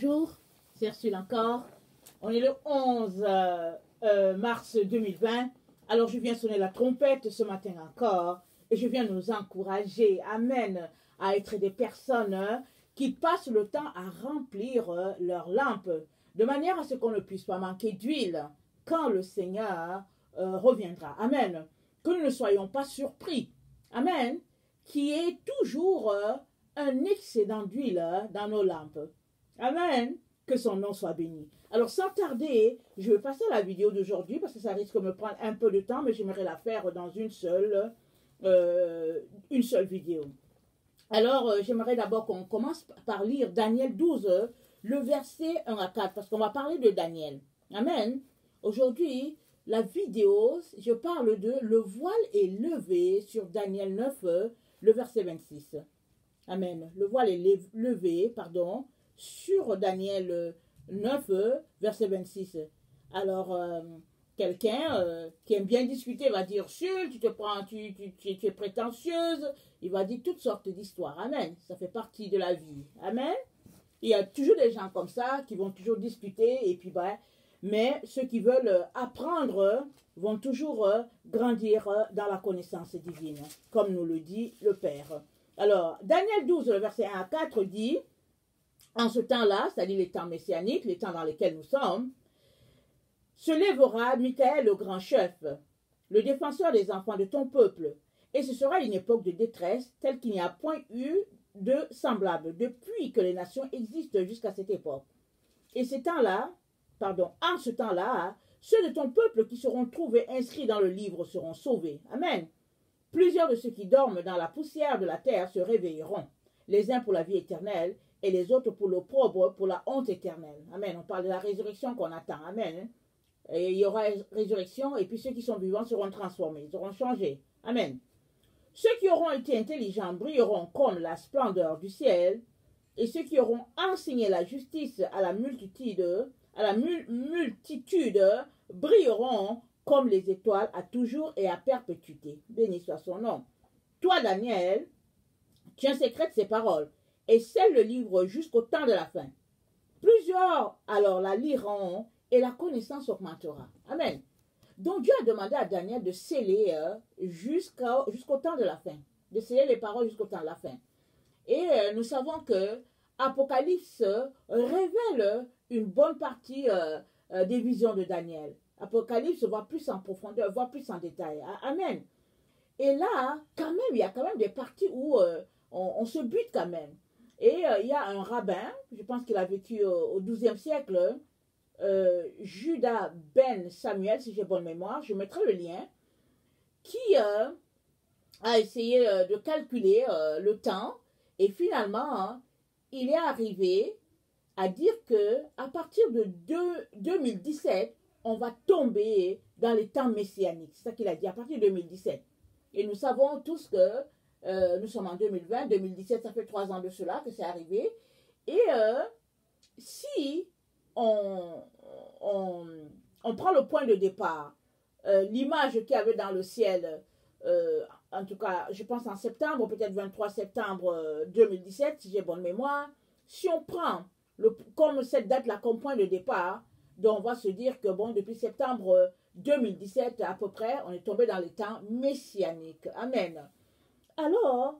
Bonjour, c'est Ursule encore. On est le 11 mars 2020. Alors je viens sonner la trompette ce matin encore et je viens nous encourager, amen, à être des personnes qui passent le temps à remplir leurs lampes de manière à ce qu'on ne puisse pas manquer d'huile quand le Seigneur reviendra. Amen. Que nous ne soyons pas surpris. Amen. Qu'il y ait toujours un excédent d'huile dans nos lampes. Amen. Que son nom soit béni. Alors sans tarder, je vais passer à la vidéo d'aujourd'hui parce que ça risque de me prendre un peu de temps, mais j'aimerais la faire dans une seule vidéo. Alors j'aimerais d'abord qu'on commence par lire Daniel 12, le verset 1 à 4, parce qu'on va parler de Daniel. Amen. Aujourd'hui, la vidéo, je parle de le voile est levé sur Daniel 9, le verset 26. Amen. Le voile est levé, pardon, sur Daniel 9, verset 26. Alors, quelqu'un qui aime bien discuter va dire, Ursule, tu es prétentieuse. Il va dire toutes sortes d'histoires. Amen. Ça fait partie de la vie. Amen. Il y a toujours des gens comme ça qui vont toujours discuter et puis, mais ceux qui veulent apprendre vont toujours grandir dans la connaissance divine, comme nous le dit le Père. Alors, Daniel 12, le verset 1 à 4 dit, en ce temps-là, c'est-à-dire les temps messianiques, les temps dans lesquels nous sommes, se lèvera Michael le grand chef, le défenseur des enfants de ton peuple, et ce sera une époque de détresse telle qu'il n'y a point eu de semblable depuis que les nations existent jusqu'à cette époque. Et ces temps-là, en ce temps-là, ceux de ton peuple qui seront trouvés inscrits dans le livre seront sauvés. Amen. Plusieurs de ceux qui dorment dans la poussière de la terre se réveilleront, les uns pour la vie éternelle et les autres pour l'opprobre, pour la honte éternelle. Amen. On parle de la résurrection qu'on attend. Amen. Et il y aura résurrection et puis ceux qui sont vivants seront transformés, ils seront changés. Amen. Ceux qui auront été intelligents brilleront comme la splendeur du ciel et ceux qui auront enseigné la justice à la multitude brilleront comme les étoiles à toujours et à perpétuité. Béni soit son nom. Toi, Daniel, tiens secrète ces paroles et scelle le livre jusqu'au temps de la fin. Plusieurs alors la liront et la connaissance augmentera. Amen. Donc Dieu a demandé à Daniel de sceller jusqu'au temps de la fin. De sceller les paroles jusqu'au temps de la fin. Et nous savons que Apocalypse révèle une bonne partie des visions de Daniel. Apocalypse voit plus en profondeur, voit plus en détail. Amen. Et là, quand même, il y a quand même des parties où on se bute quand même. Et il y a un rabbin, je pense qu'il a vécu au XIIe siècle, Judas Ben Samuel, si j'ai bonne mémoire, je mettrai le lien, qui a essayé de calculer le temps et finalement, il est arrivé à dire que à partir de 2017, on va tomber dans les temps messianiques. C'est ça qu'il a dit, à partir de 2017. Et nous savons tous que nous sommes en 2020, 2017, ça fait 3 ans de cela que c'est arrivé. Et si on prend le point de départ, l'image qu'il y avait dans le ciel, en tout cas, je pense en septembre, peut-être 23 septembre 2017, si j'ai bonne mémoire, si on prend comme cette date-là comme point de départ, donc on va se dire que bon, depuis septembre 2017 à peu près, on est tombé dans les temps messianiques. Amen. Alors,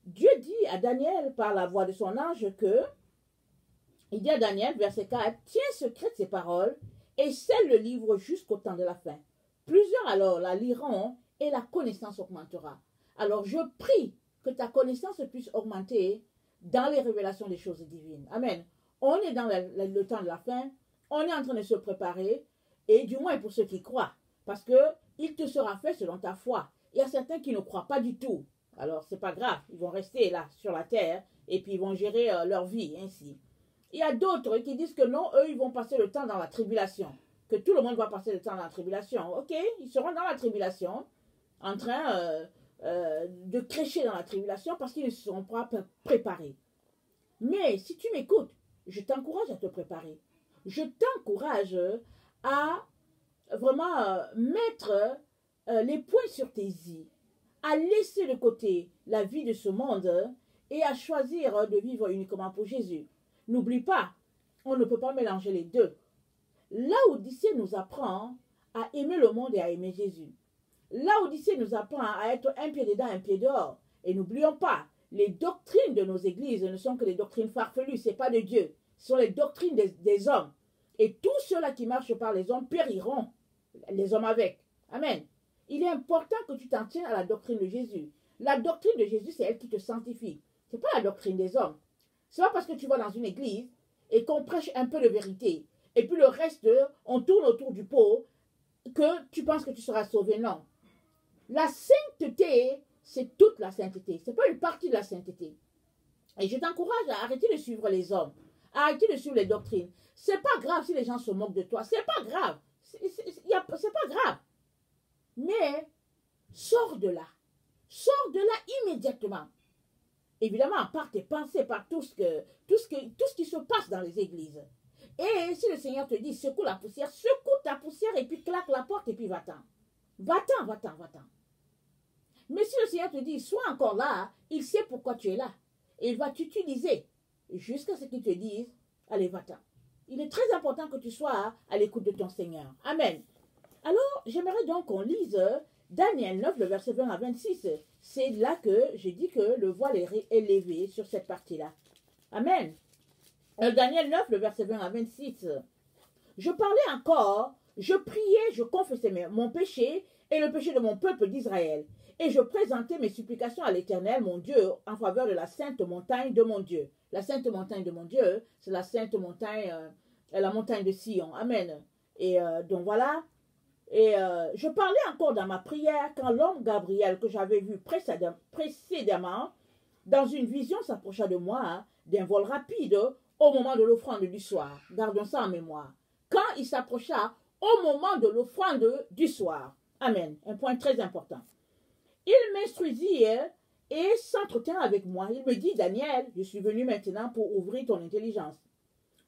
Dieu dit à Daniel par la voix de son ange que, il dit à Daniel, verset 4, tiens secrète ces paroles et scelle le livre jusqu'au temps de la fin. Plusieurs alors la liront et la connaissance augmentera. Alors je prie que ta connaissance puisse augmenter dans les révélations des choses divines. Amen. On est dans le temps de la fin, on est en train de se préparer, et du moins pour ceux qui croient, parce que il te sera fait selon ta foi. Il y a certains qui ne croient pas du tout. Alors c'est pas grave, ils vont rester là sur la terre et puis ils vont gérer leur vie ainsi. Il y a d'autres qui disent que non, eux ils vont passer le temps dans la tribulation, que tout le monde va passer le temps dans la tribulation. Ok, ils seront dans la tribulation, en train de crécher dans la tribulation parce qu'ils ne seront pas préparés. Mais si tu m'écoutes, je t'encourage à te préparer. Je t'encourage à vraiment mettre les points sur tes i, à laisser de côté la vie de ce monde et à choisir de vivre uniquement pour Jésus. N'oublie pas, On ne peut pas mélanger les deux. Laodicée nous apprend à aimer le monde et à aimer Jésus. Laodicée nous apprend à être un pied dedans, un pied dehors. Et n'oublions pas, les doctrines de nos églises ne sont que des doctrines farfelues, ce n'est pas de Dieu. Ce sont les doctrines des hommes. Et tous ceux-là qui marchent par les hommes périront, les hommes avec. Amen. Il est important que tu t'en tiennes à la doctrine de Jésus. La doctrine de Jésus, c'est elle qui te sanctifie. Ce n'est pas la doctrine des hommes. Ce n'est pas parce que tu vas dans une église et qu'on prêche un peu de vérité. Et puis le reste, on tourne autour du pot, que tu penses que tu seras sauvé. Non. La sainteté, c'est toute la sainteté. Ce n'est pas une partie de la sainteté. Et je t'encourage à arrêter de suivre les hommes. À arrêter de suivre les doctrines. Ce n'est pas grave si les gens se moquent de toi. Ce n'est pas grave. C'est pas grave. Mais sors de là. Sors de là immédiatement. Évidemment, par tes pensées, par tout ce qui se passe dans les églises. Et si le Seigneur te dit, secoue ta poussière et puis claque la porte et puis va-t'en. Va-t'en, va-t'en, va-t'en. Mais si le Seigneur te dit, sois encore là, il sait pourquoi tu es là. Et il va t'utiliser jusqu'à ce qu'il te dise, allez, va-t'en. Il est très important que tu sois à l'écoute de ton Seigneur. Amen. Alors, j'aimerais donc qu'on lise Daniel 9, le verset 20 à 26. C'est là que j'ai dit que le voile est levé sur cette partie-là. Amen. Daniel 9, le verset 20 à 26. Je parlais encore, je priais, je confessais mon péché et le péché de mon peuple d'Israël. Et je présentais mes supplications à l'Éternel, mon Dieu, en faveur de la sainte montagne de mon Dieu. La sainte montagne de mon Dieu, c'est la sainte montagne, la montagne de Sion. Amen. Et donc voilà. Et je parlais encore dans ma prière quand l'homme Gabriel que j'avais vu précédemment dans une vision s'approcha de moi d'un vol rapide au moment de l'offrande du soir. Gardons ça en mémoire. Quand il s'approcha au moment de l'offrande du soir. Amen. Un point très important. Il m'instruisit et s'entretint avec moi. Il me dit, Daniel, je suis venu maintenant pour ouvrir ton intelligence.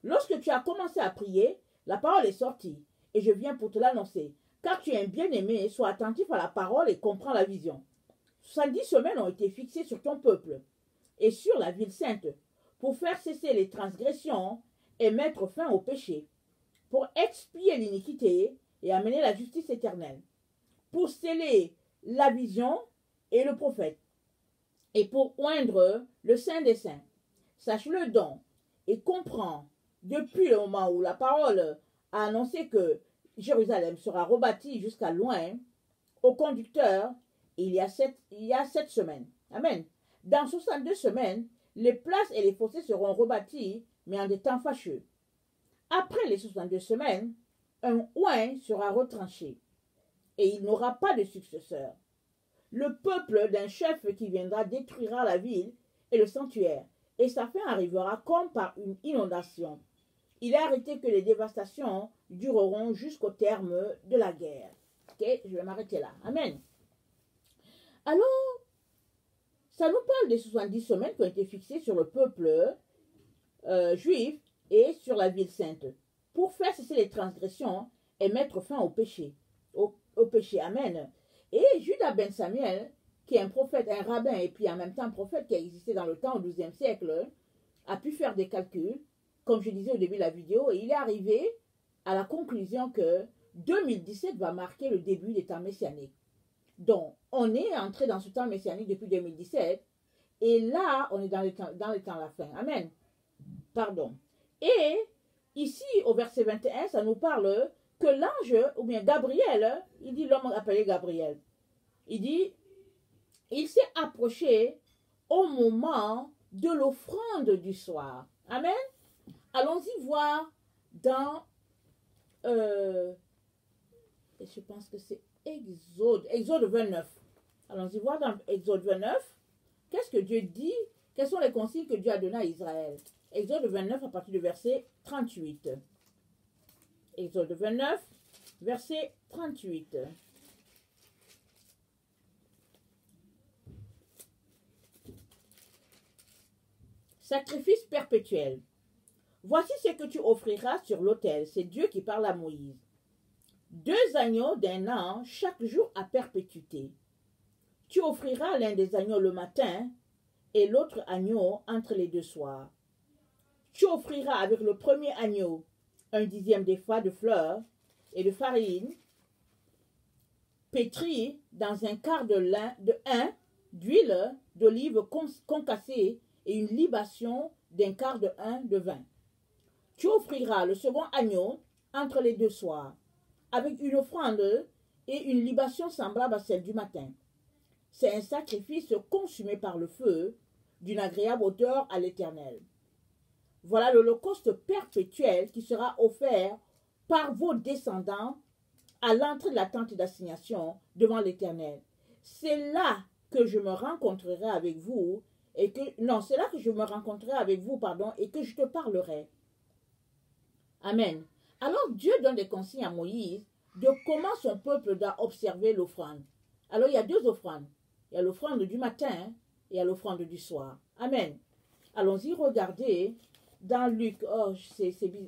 Lorsque tu as commencé à prier, la parole est sortie et je viens pour te l'annoncer. Car tu es un bien-aimé, sois attentif à la parole et comprends la vision. 70 semaines ont été fixées sur ton peuple et sur la ville sainte pour faire cesser les transgressions et mettre fin au péché, pour expier l'iniquité et amener la justice éternelle, pour sceller la vision et le prophète, et pour oindre le Saint des Saints. Sache-le donc et comprends, depuis le moment où la parole a annoncé que Jérusalem sera rebâtie jusqu'à loin, au conducteur, il y a 7 semaines. Amen. Dans 62 semaines, les places et les fossés seront rebâtis, mais en des temps fâcheux. Après les 62 semaines, un oint sera retranché, et il n'aura pas de successeur. Le peuple d'un chef qui viendra détruira la ville et le sanctuaire, et sa fin arrivera comme par une inondation. Il est arrêté que les dévastations dureront jusqu'au terme de la guerre. Ok, je vais m'arrêter là. Amen. Alors, ça nous parle des 70 semaines qui ont été fixées sur le peuple juif et sur la ville sainte, pour faire cesser les transgressions et mettre fin au péché. Au péché. Amen. Et Judas ben Samuel, qui est un prophète, un rabbin, et puis en même temps un prophète qui a existé dans le temps au XIIe siècle, a pu faire des calculs, comme je disais au début de la vidéo, et il est arrivé à la conclusion que 2017 va marquer le début des temps messianiques. Donc, on est entré dans ce temps messianique depuis 2017, et là, on est dans les temps de la fin. Amen. Pardon. Et ici, au verset 21, ça nous parle que l'ange, ou bien Gabriel, il dit l'homme appelé Gabriel, il dit, il s'est approché au moment de l'offrande du soir. Amen. Allons-y voir dans, je pense que c'est Exode 29. Allons-y voir dans Exode 29. Qu'est-ce que Dieu dit? Quelles sont les consignes que Dieu a données à Israël? Exode 29 à partir du verset 38. Exode 29, verset 38. Sacrifice perpétuel. Voici ce que tu offriras sur l'autel. C'est Dieu qui parle à Moïse. 2 agneaux d'1 an chaque jour à perpétuité. Tu offriras l'un des agneaux le matin et l'autre agneau entre les 2 soirs. Tu offriras avec le premier agneau un dixième d'épha de fleurs et de farine pétrie dans un quart de un d'huile d'olive concassée et une libation d'un quart de un de vin. Tu offriras le second agneau entre les deux soirs, avec une offrande et une libation semblable à celle du matin. C'est un sacrifice consumé par le feu, d'une agréable odeur à l'Éternel. Voilà l'holocauste perpétuel qui sera offert par vos descendants à l'entrée de la tente d'assignation devant l'Éternel. C'est là que je me rencontrerai avec vous et que c'est là que je me rencontrerai avec vous, et que je te parlerai. Amen. Alors Dieu donne des consignes à Moïse de comment son peuple doit observer l'offrande. Alors il y a deux offrandes. Il y a l'offrande du matin et il y a l'offrande du soir. Amen. Allons-y, regardez dans Luc. Oh,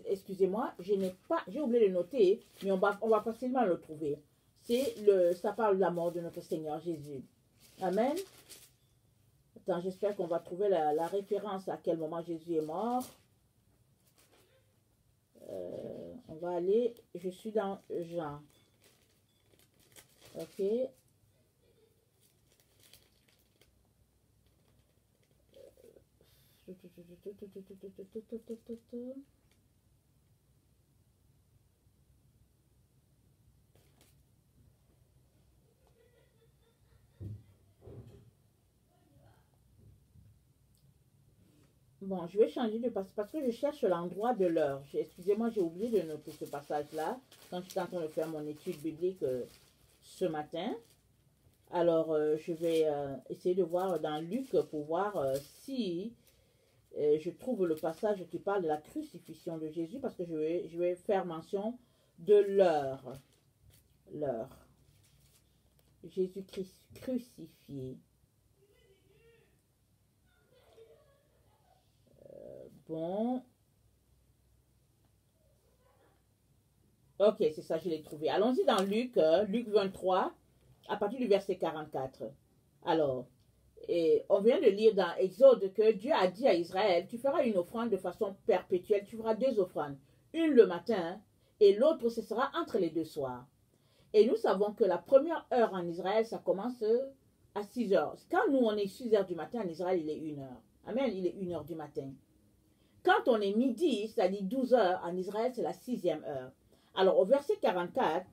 excusez-moi, j'ai oublié de noter, mais on va facilement le trouver. Ça parle de la mort de notre Seigneur Jésus. Amen. Attends, j'espère qu'on va trouver la référence à quel moment Jésus est mort. On va aller, je suis dans Jean. Ok. Bon, je vais changer de passage parce que je cherche l'endroit de l'heure. Excusez-moi, j'ai oublié de noter ce passage-là quand j'étais en train de faire mon étude biblique ce matin. Alors, je vais essayer de voir dans Luc pour voir si je trouve le passage qui parle de la crucifixion de Jésus parce que je vais faire mention de l'heure. L'heure. Jésus-Christ crucifié. Bon. Ok, c'est ça, je l'ai trouvé. Allons-y dans Luc, Luc 23, à partir du verset 44. Alors, on vient de lire dans Exode que Dieu a dit à Israël, tu feras une offrande de façon perpétuelle, tu feras deux offrandes. Une le matin et l'autre, ce sera entre les deux soirs. Et nous savons que la première heure en Israël, ça commence à 6 heures. Quand nous, on est 6 heures du matin, en Israël, il est 1 heure. Amen, il est 1 heure du matin. Quand on est midi, c'est-à-dire 12 heures, en Israël, c'est la 6e heure. Alors, au verset 44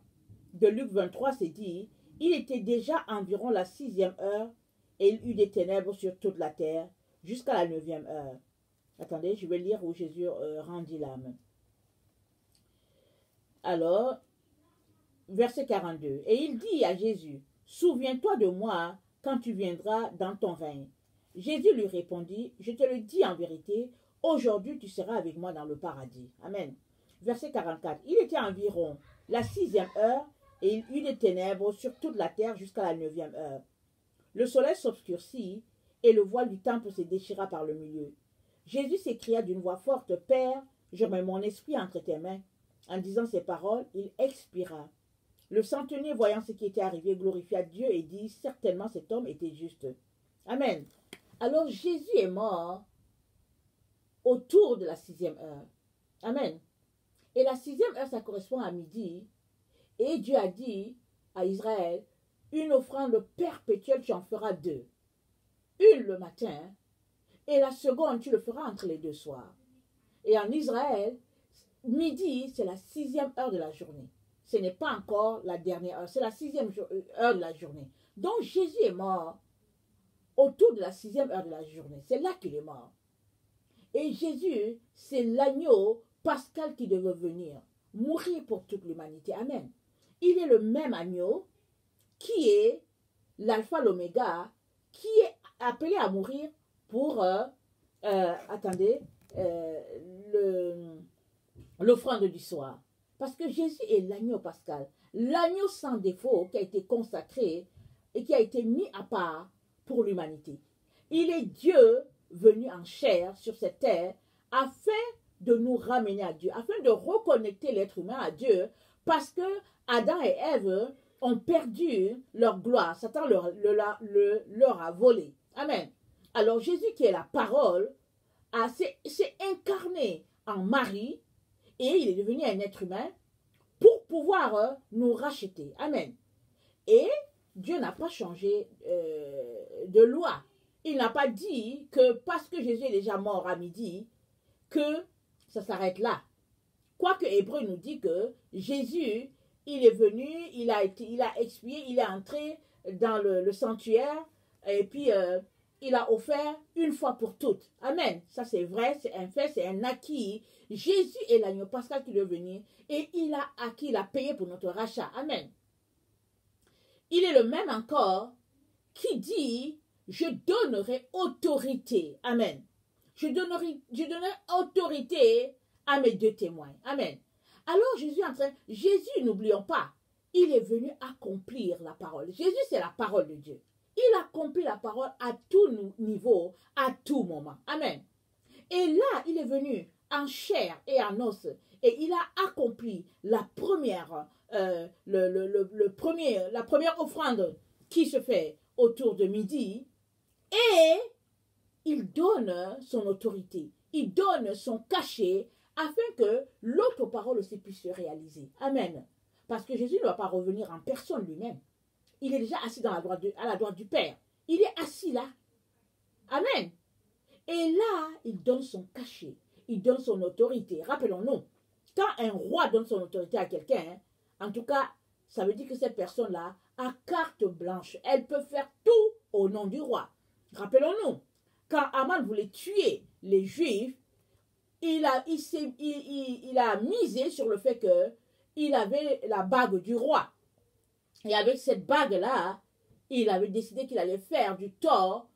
de Luc 23, c'est dit, il était déjà environ la 6e heure et il eut des ténèbres sur toute la terre jusqu'à la 9e heure. Attendez, je vais lire où Jésus rendit l'âme. Alors, verset 42. Et il dit à Jésus, souviens-toi de moi quand tu viendras dans ton règne. Jésus lui répondit, je te le dis en vérité, aujourd'hui tu seras avec moi dans le paradis. Amen. Verset 44. Il était environ la 6e heure et il eut des ténèbres sur toute la terre jusqu'à la 9e heure. Le soleil s'obscurcit et le voile du temple se déchira par le milieu. Jésus s'écria d'une voix forte, Père, je mets mon esprit entre tes mains. En disant ces paroles, il expira. Le centenier, voyant ce qui était arrivé, glorifia Dieu et dit, certainement cet homme était juste. Amen. Alors Jésus est mort autour de la 6e heure. Amen. Et la 6e heure, ça correspond à midi. Et Dieu a dit à Israël, une offrande perpétuelle, tu en feras deux. Une le matin, et la seconde, tu le feras entre les deux soirs. Et en Israël, midi, c'est la 6e heure de la journée. Ce n'est pas encore la dernière heure, c'est la 6e heure de la journée. Donc Jésus est mort autour de la 6e heure de la journée. C'est là qu'il est mort. Et Jésus, c'est l'agneau pascal qui devait venir, mourir pour toute l'humanité. Amen. Il est le même agneau qui est l'alpha, l'oméga, qui est appelé à mourir pour, l'offrande du soir. Parce que Jésus est l'agneau pascal, l'agneau sans défaut qui a été consacré et qui a été mis à part pour l'humanité. Il est Dieu venu en chair sur cette terre afin de nous ramener à Dieu, afin de reconnecter l'être humain à Dieu, parce que Adam et Ève ont perdu leur gloire. Satan leur a volé. Amen. Alors Jésus qui est la parole s'est incarné en Marie et il est devenu un être humain pour pouvoir nous racheter. Amen. Et Dieu n'a pas changé de loi. Il n'a pas dit que parce que Jésus est déjà mort à midi, que ça s'arrête là. Quoique Hébreu nous dit que Jésus, il est venu, il a expié, il est entré dans le sanctuaire et puis il a offert une fois pour toutes. Amen. Ça c'est vrai, c'est un fait, c'est un acquis. Jésus est l'agneau pascal qui est venu et il a acquis, il a payé pour notre rachat. Amen. Il est le même encore qui dit, je donnerai autorité. Amen. Je donnerai autorité à mes deux témoins. Amen. Alors Jésus, n'oublions pas, il est venu accomplir la parole. Jésus, c'est la parole de Dieu. Il accomplit la parole à tout niveau, à tout moment. Amen. Et là, il est venu en chair et en os. Et il a accompli la première, la première offrande qui se fait autour de midi. Et il donne son autorité. Il donne son cachet afin que l'autre parole aussi puisse se réaliser. Amen. Parce que Jésus ne va pas revenir en personne lui-même. Il est déjà assis à la droite du Père. Il est assis là. Amen. Et là, il donne son cachet. Il donne son autorité. Rappelons-nous, quand un roi donne son autorité à quelqu'un, en tout cas, ça veut dire que cette personne-là a carte blanche. Elle peut faire tout au nom du roi. Rappelons-nous, quand Aman voulait tuer les Juifs, il a misé sur le fait qu'il avait la bague du roi. Et avec cette bague-là, il avait décidé qu'il allait faire du tort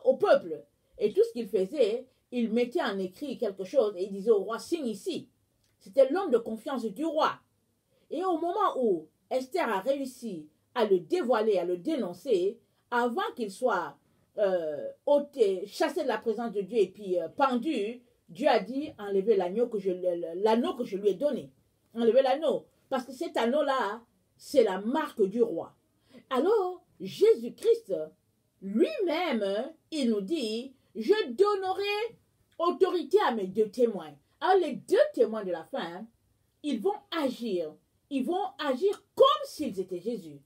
au peuple. Et tout ce qu'il faisait, il mettait en écrit quelque chose et il disait au roi, signe ici. C'était l'homme de confiance du roi. Et au moment où Esther a réussi à le dévoiler, à le dénoncer, avant qu'il soit ôté, chassé de la présence de Dieu et puis pendu, Dieu a dit, enlevez l'anneau que je lui ai donné. Enlevez l'anneau. Parce que cet anneau-là, c'est la marque du roi. Alors, Jésus-Christ, lui-même, il nous dit, je donnerai autorité à mes deux témoins. Alors, les deux témoins de la fin, ils vont agir. Ils vont agir comme s'ils étaient Jésus,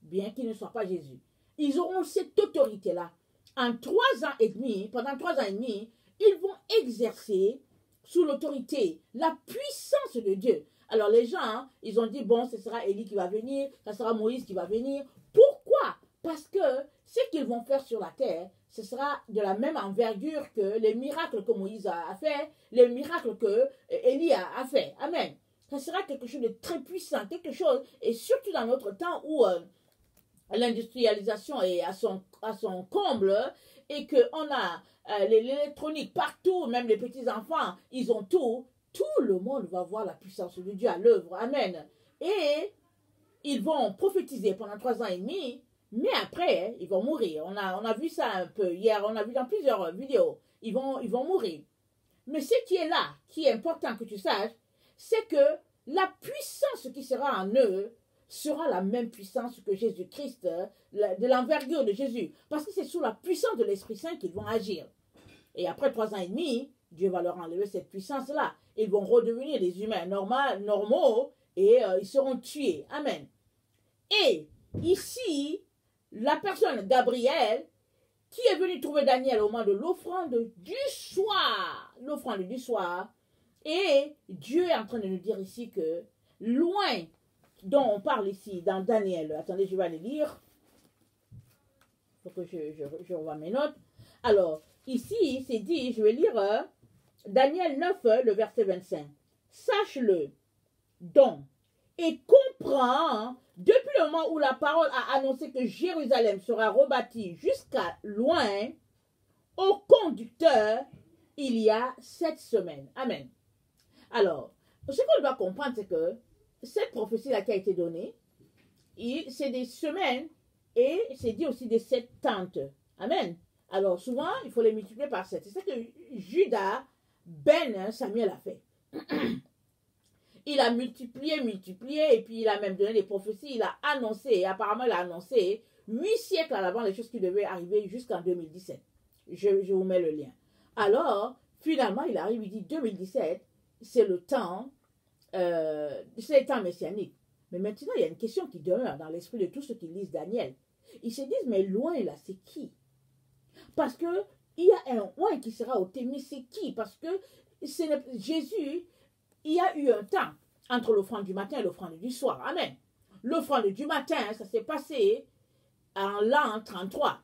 bien qu'ils ne soient pas Jésus. Ils auront cette autorité-là. En 3 ans et demi, pendant 3 ans et demi, ils vont exercer sous l'autorité, la puissance de Dieu. Alors les gens, ils ont dit, bon, ce sera Élie qui va venir, ce sera Moïse qui va venir. Pourquoi? Parce que ce qu'ils vont faire sur la terre, ce sera de la même envergure que les miracles que Moïse a fait, les miracles que Élie a fait. Amen. Ça sera quelque chose de très puissant, quelque chose, et surtout dans notre temps où l'industrialisation est à son comble et qu'on a l'électronique partout, même les petits-enfants, ils ont tout. Tout le monde va voir la puissance de Dieu à l'œuvre. Amen. Et ils vont prophétiser pendant 3 ans et demi, mais après, ils vont mourir. On a vu ça un peu hier, on a vu dans plusieurs vidéos. Ils vont mourir. Mais ce qui est là, qui est important que tu saches, c'est que la puissance qui sera en eux sera la même puissance que Jésus-Christ, de l'envergure de Jésus. Parce que c'est sous la puissance de l'Esprit Saint qu'ils vont agir. Et après 3 ans et demi, Dieu va leur enlever cette puissance-là. Ils vont redevenir des humains normaux et ils seront tués. Amen. Et ici, la personne Gabriel, qui est venu trouver Daniel au moment de l'offrande du soir, et Dieu est en train de nous dire ici que loin dont on parle ici dans Daniel, attendez, je vais aller lire, il faut que je revoie mes notes. Alors, ici, c'est dit, je vais lire Daniel 9, le verset 25. Sache-le donc et comprends, depuis le moment où la parole a annoncé que Jérusalem sera rebâtie jusqu'à loin, au conducteur, il y a 7 semaines. Amen. Alors, ce qu'on doit comprendre, c'est que cette prophétie-là qui a été donnée, c'est des semaines et c'est dit aussi des 7 tentes. Amen. Alors, souvent, il faut les multiplier par 7. C'est ça que Judas, Samuel a fait. Il a multiplié, et puis il a même donné des prophéties, il a annoncé, et apparemment il a annoncé 8 siècles à l'avant les choses qui devaient arriver jusqu'en 2017. Je vous mets le lien. Alors, finalement, il arrive, il dit 2017, c'est le temps messianique. Mais maintenant, il y a une question qui demeure dans l'esprit de tous ceux qui lisent Daniel. Ils se disent, mais loin là, c'est qui? Parce que il y a un loin qui sera ôté, mais c'est qui? Parce que Jésus, il y a eu un temps entre l'offrande du matin et l'offrande du soir. Amen. L'offrande du matin, ça s'est passé en l'an 33.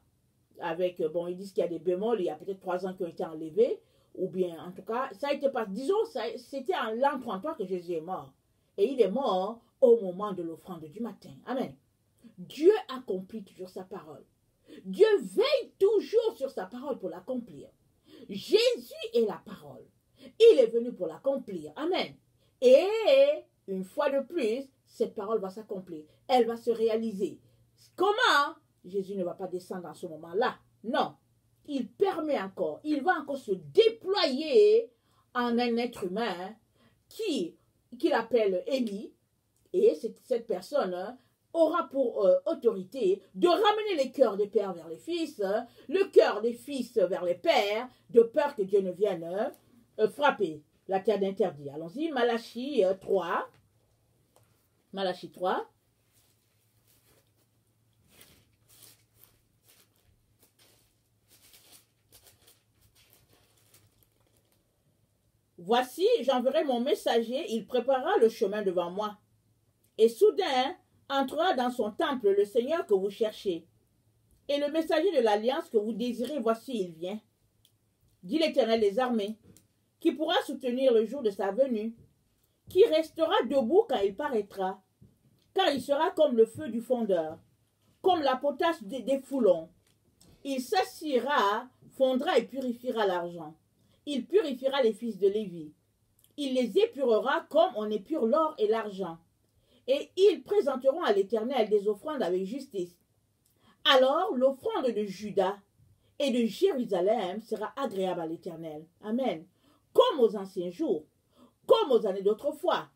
Avec, bon, ils disent qu'il y a des bémols, il y a peut-être 3 ans qui ont été enlevés, ou bien, en tout cas, ça a été pas, disons, c'était en l'an 33 que Jésus est mort. Et il est mort au moment de l'offrande du matin. Amen. Dieu accomplit toujours sa parole. Dieu veille toujours sur sa parole pour l'accomplir. Jésus est la parole. Il est venu pour l'accomplir. Amen. Et une fois de plus, cette parole va s'accomplir. Elle va se réaliser. Comment? Jésus ne va pas descendre en ce moment-là. Non. Il permet encore. Il va encore se déployer en un être humain qu'il appelle Élie. Et cette personne aura pour autorité de ramener les cœurs des pères vers les fils, le cœur des fils vers les pères, de peur que Dieu ne vienne frapper la terre d'interdit. Allons-y, Malachie 3. Malachie 3. Voici, j'enverrai mon messager, il préparera le chemin devant moi. Et soudain, entrera dans son temple le Seigneur que vous cherchez. Et le messager de l'alliance que vous désirez, voici, il vient. Dit l'Éternel des armées, qui pourra soutenir le jour de sa venue, qui restera debout quand il paraîtra, car il sera comme le feu du fondeur, comme la potasse des foulons. Il s'assiera, fondra et purifiera l'argent. Il purifiera les fils de Lévi. Il les épurera comme on épure l'or et l'argent. Et ils présenteront à l'Éternel des offrandes avec justice. Alors l'offrande de Juda et de Jérusalem sera agréable à l'Éternel. Amen. Comme aux anciens jours, comme aux années d'autrefois.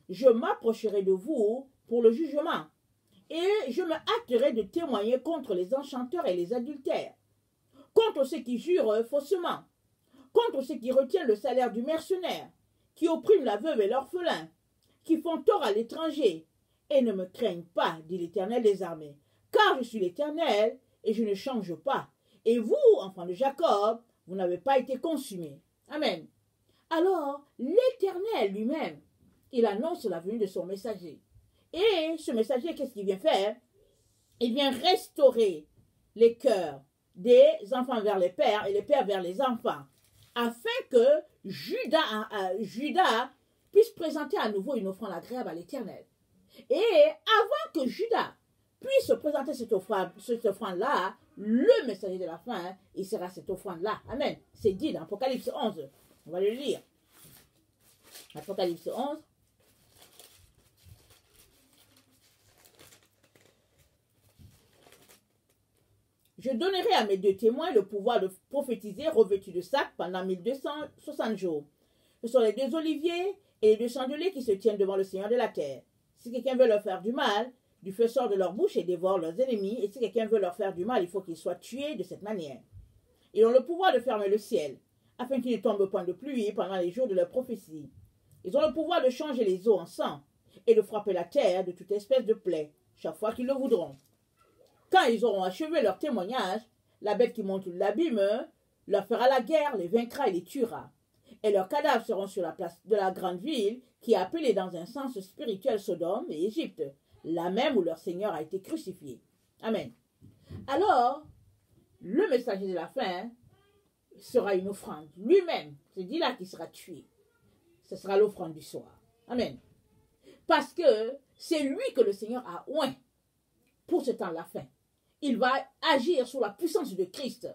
Je m'approcherai de vous pour le jugement. Et je me hâterai de témoigner contre les enchanteurs et les adultères, contre ceux qui jurent faussement, contre ceux qui retiennent le salaire du mercenaire, qui oppriment la veuve et l'orphelin, qui font tort à l'étranger, et ne me craignent pas, dit l'Éternel des armées, car je suis l'Éternel, et je ne change pas. Et vous, enfants de Jacob, vous n'avez pas été consumés. Amen. Alors, l'Éternel lui-même, il annonce la venue de son messager. Et ce messager, qu'est-ce qu'il vient faire? Il vient restaurer les cœurs des enfants vers les pères et les pères vers les enfants, afin que Judas puisse présenter à nouveau une offrande agréable à l'Éternel. Et avant que Judas puisse présenter cette offrande-là, le messager de la fin, il sera cette offrande-là. Amen. C'est dit dans Apocalypse 11. On va le lire. Apocalypse 11. Je donnerai à mes 2 témoins le pouvoir de prophétiser revêtus de sac pendant 1260 jours. Ce sont les 2 oliviers et les 2 chandeliers qui se tiennent devant le Seigneur de la terre. Si quelqu'un veut leur faire du mal, du feu sort de leur bouche et dévore leurs ennemis. Et si quelqu'un veut leur faire du mal, il faut qu'ils soient tués de cette manière. Ils ont le pouvoir de fermer le ciel, afin qu'il ne tombe point de pluie pendant les jours de leur prophétie. Ils ont le pouvoir de changer les eaux en sang et de frapper la terre de toute espèce de plaie, chaque fois qu'ils le voudront. Quand ils auront achevé leur témoignage, la bête qui monte l'abîme leur fera la guerre, les vaincra et les tuera. Et leurs cadavres seront sur la place de la grande ville, qui est appelée dans un sens spirituel Sodome et Égypte, là même où leur Seigneur a été crucifié. Amen. Alors, le messager de la fin sera une offrande. Lui-même, c'est dit là qu'il sera tué. Ce sera l'offrande du soir. Amen. Parce que c'est lui que le Seigneur a oint pour ce temps de la fin. Il va agir sous la puissance de Christ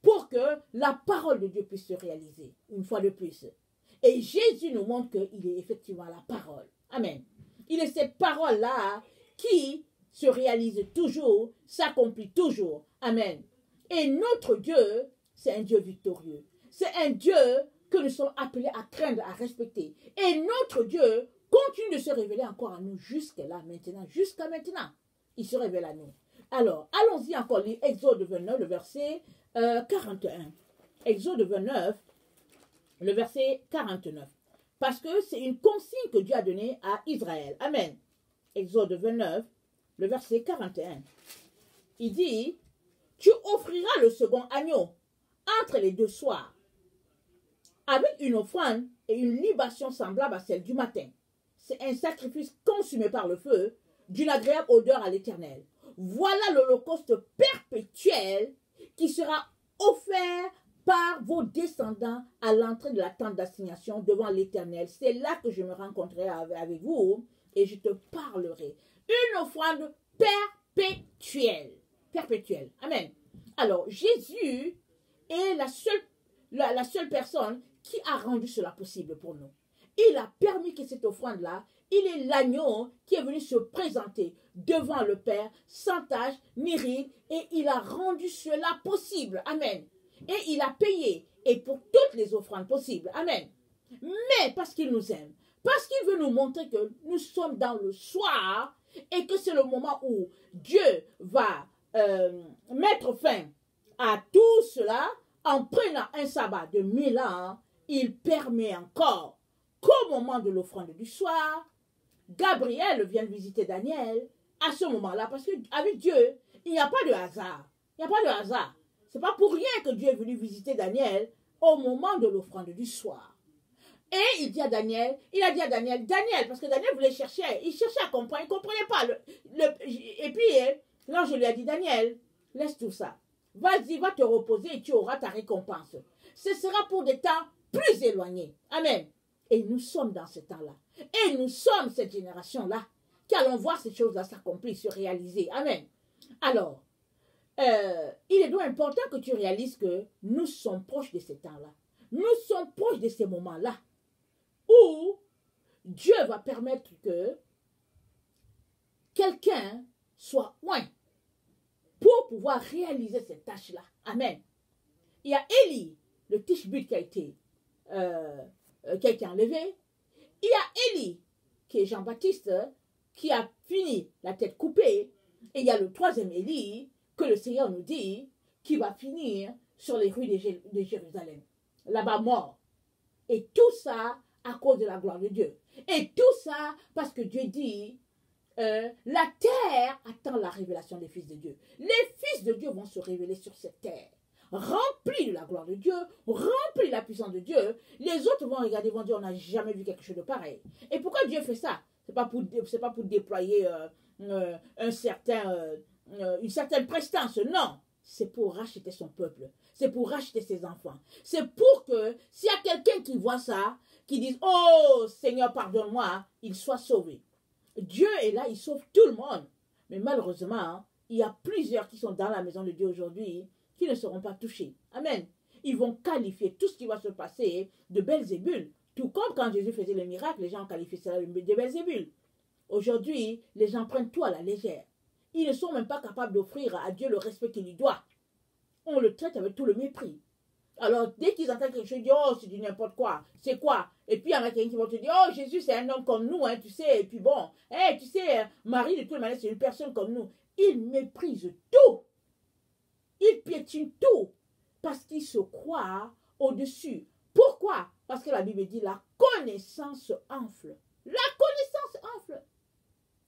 pour que la parole de Dieu puisse se réaliser, une fois de plus. Et Jésus nous montre qu'il est effectivement la parole. Amen. Il est cette parole-là qui se réalise toujours, s'accomplit toujours. Amen. Et notre Dieu, c'est un Dieu victorieux. C'est un Dieu que nous sommes appelés à craindre, à respecter. Et notre Dieu continue de se révéler encore à nous jusqu'à là, maintenant, jusqu'à maintenant. Il se révèle à nous. Alors, allons-y encore, Exode 29, le verset 41. Exode 29, le verset 49. Parce que c'est une consigne que Dieu a donnée à Israël. Amen. Exode 29, le verset 41. Il dit, tu offriras le second agneau entre les deux soirs, avec une offrande et une libation semblable à celle du matin. C'est un sacrifice consumé par le feu, d'une agréable odeur à l'Éternel. Voilà l'holocauste perpétuel qui sera offert par vos descendants à l'entrée de la tente d'assignation devant l'Éternel. C'est là que je me rencontrerai avec vous et je te parlerai. Une offrande perpétuelle. Perpétuelle. Amen. Alors, Jésus est la seule personne qui a rendu cela possible pour nous. Il a permis que cette offrande-là, il est l'agneau qui est venu se présenter devant le Père, sans tache ni ride, et il a rendu cela possible. Amen. Et il a payé, et pour toutes les offrandes possibles. Amen. Mais parce qu'il nous aime, parce qu'il veut nous montrer que nous sommes dans le soir, et que c'est le moment où Dieu va mettre fin à tout cela, en prenant un sabbat de 1000 ans, il permet encore qu'au moment de l'offrande du soir, Gabriel vient visiter Daniel à ce moment-là, parce qu'avec Dieu, il n'y a pas de hasard. Il n'y a pas de hasard. Ce n'est pas pour rien que Dieu est venu visiter Daniel au moment de l'offrande du soir. Et il dit à Daniel, Daniel, parce que Daniel voulait chercher, il cherchait à comprendre, il ne comprenait pas. Et puis, l'ange lui a dit, Daniel, laisse tout ça. Vas-y, va te reposer et tu auras ta récompense. Ce sera pour des temps plus éloignés. Amen. Et nous sommes dans ce temps-là. Et nous sommes cette génération-là qui allons voir ces choses-là s'accomplir, se réaliser. Amen. Alors, il est donc important que tu réalises que nous sommes proches de ces temps-là. Nous sommes proches de ces moments-là où Dieu va permettre que quelqu'un soit loin pour pouvoir réaliser cette tâche-là. Amen. Il y a Élie, le Tishbite qui a été enlevé. Il y a Élie, qui est Jean-Baptiste, qui a fini la tête coupée. Et il y a le troisième Élie, que le Seigneur nous dit, qui va finir sur les rues de Jérusalem. Là-bas mort. Et tout ça à cause de la gloire de Dieu. Et tout ça parce que Dieu dit, la terre attend la révélation des fils de Dieu. Les fils de Dieu vont se révéler sur cette terre. Remplis de la gloire de Dieu, remplis de la puissance de Dieu. Les autres vont regarder, vont dire, on n'a jamais vu quelque chose de pareil. Et pourquoi Dieu fait ça? C'est pas pour déployer une certaine prestance, non. C'est pour racheter son peuple. C'est pour racheter ses enfants. C'est pour que, s'il y a quelqu'un qui voit ça, qui dise, oh Seigneur, pardonne-moi, il soit sauvé. Dieu est là, il sauve tout le monde. Mais malheureusement, il y a plusieurs qui sont dans la maison de Dieu aujourd'hui qui ne seront pas touchés. Amen. Ils vont qualifier tout ce qui va se passer de Belzébul. Tout comme quand Jésus faisait les miracles, les gens ont qualifié cela de Belzébul. Aujourd'hui, les gens prennent tout à la légère. Ils ne sont même pas capables d'offrir à Dieu le respect qu'il lui doit. On le traite avec tout le mépris. Alors, dès qu'ils entendent quelque chose, ils disent, oh, c'est du n'importe quoi. C'est quoi? Et puis, il y en a quelqu'un qui vont te dire, oh, Jésus, c'est un homme comme nous, hein, tu sais. Et puis bon, tu sais, Marie, de toute manière, c'est une personne comme nous. Ils méprisent tout. Ils piétinent tout. Parce qu'ils se croient au-dessus. Pourquoi? Parce que la Bible dit, la connaissance enfle. La connaissance enfle.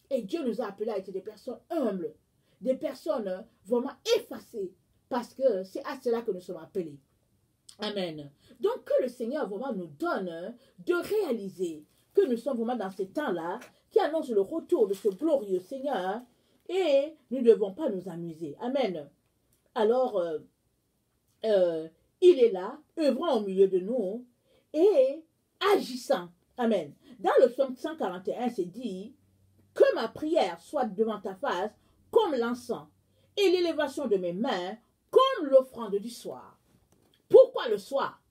Et Dieu nous a appelés à être des personnes humbles. Des personnes vraiment effacées. Parce que c'est à cela que nous sommes appelés. Amen. Donc que le Seigneur vraiment nous donne de réaliser que nous sommes vraiment dans ces temps-là qui annoncent le retour de ce glorieux Seigneur et nous ne devons pas nous amuser. Amen. Alors, il est là, œuvrant au milieu de nous et agissant. Amen. Dans le psaume 141, c'est dit que ma prière soit devant ta face comme l'encens et l'élévation de mes mains comme l'offrande du soir. Pourquoi le soir?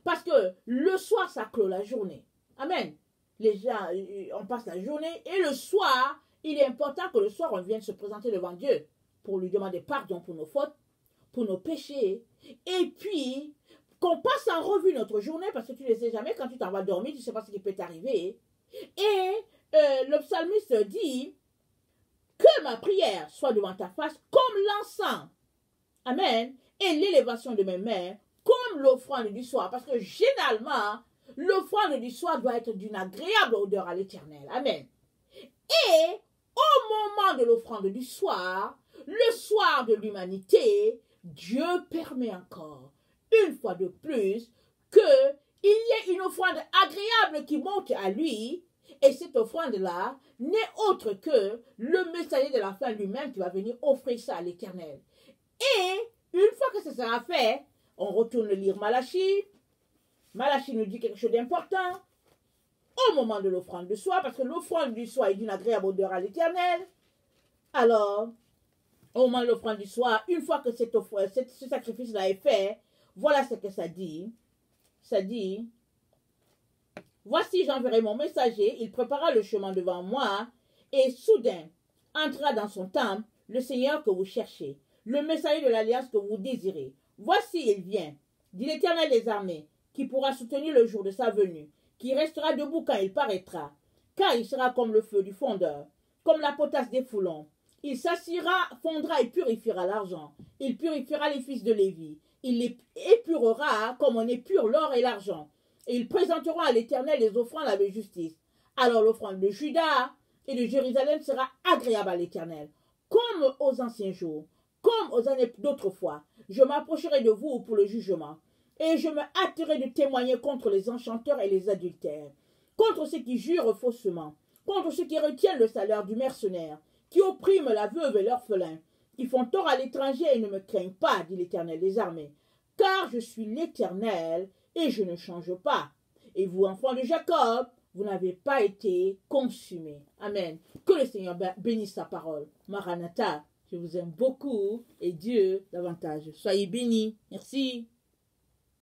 Parce que le soir, ça clôt la journée. Amen. Les gens, on passe la journée et le soir, il est important que le soir, on vienne se présenter devant Dieu pour lui demander pardon pour nos fautes, pour nos péchés. Et puis, qu'on passe en revue notre journée parce que tu ne sais jamais, quand tu t'en vas dormir, tu ne sais pas ce qui peut t'arriver. Et le psalmiste dit que ma prière soit devant ta face comme l'encens. Amen. Et l'élévation de mes mains comme comme l'offrande du soir, parce que généralement, l'offrande du soir doit être d'une agréable odeur à l'Éternel. Amen. Et au moment de l'offrande du soir, le soir de l'humanité, Dieu permet encore, une fois de plus, qu'il y ait une offrande agréable qui monte à lui. Et cette offrande-là n'est autre que le messager de la fin lui-même qui va venir offrir ça à l'Éternel. Et une fois que ça sera fait, on retourne lire Malachie. Malachie nous dit quelque chose d'important. Au moment de l'offrande du soir, parce que l'offrande du soir est d'une agréable odeur à l'Éternel. Alors, au moment de l'offrande du soir, une fois que ce sacrifice-là est fait, voilà ce que ça dit. Ça dit, voici j'enverrai mon messager, il préparera le chemin devant moi, et soudain entrera dans son temple le Seigneur que vous cherchez, le messager de l'alliance que vous désirez. Voici il vient, dit l'Éternel des armées, qui pourra soutenir le jour de sa venue, qui restera debout quand il paraîtra, car il sera comme le feu du fondeur, comme la potasse des foulons. Il s'assiera, fondra et purifiera l'argent. Il purifiera les fils de Lévi. Il les épurera comme on épure l'or et l'argent. Et ils présenteront à l'Éternel les offrandes avec justice. Alors l'offrande de Juda et de Jérusalem sera agréable à l'Éternel, comme aux anciens jours, comme aux années d'autrefois. Je m'approcherai de vous pour le jugement, et je me hâterai de témoigner contre les enchanteurs et les adultères, contre ceux qui jurent faussement, contre ceux qui retiennent le salaire du mercenaire, qui oppriment la veuve et l'orphelin, qui font tort à l'étranger et ne me craignent pas, dit l'Éternel des armées. Car je suis l'Éternel et je ne change pas. Et vous, enfants de Jacob, vous n'avez pas été consumés. Amen. Que le Seigneur bénisse sa parole. Maranatha, je vous aime beaucoup et Dieu davantage. Soyez bénis. Merci.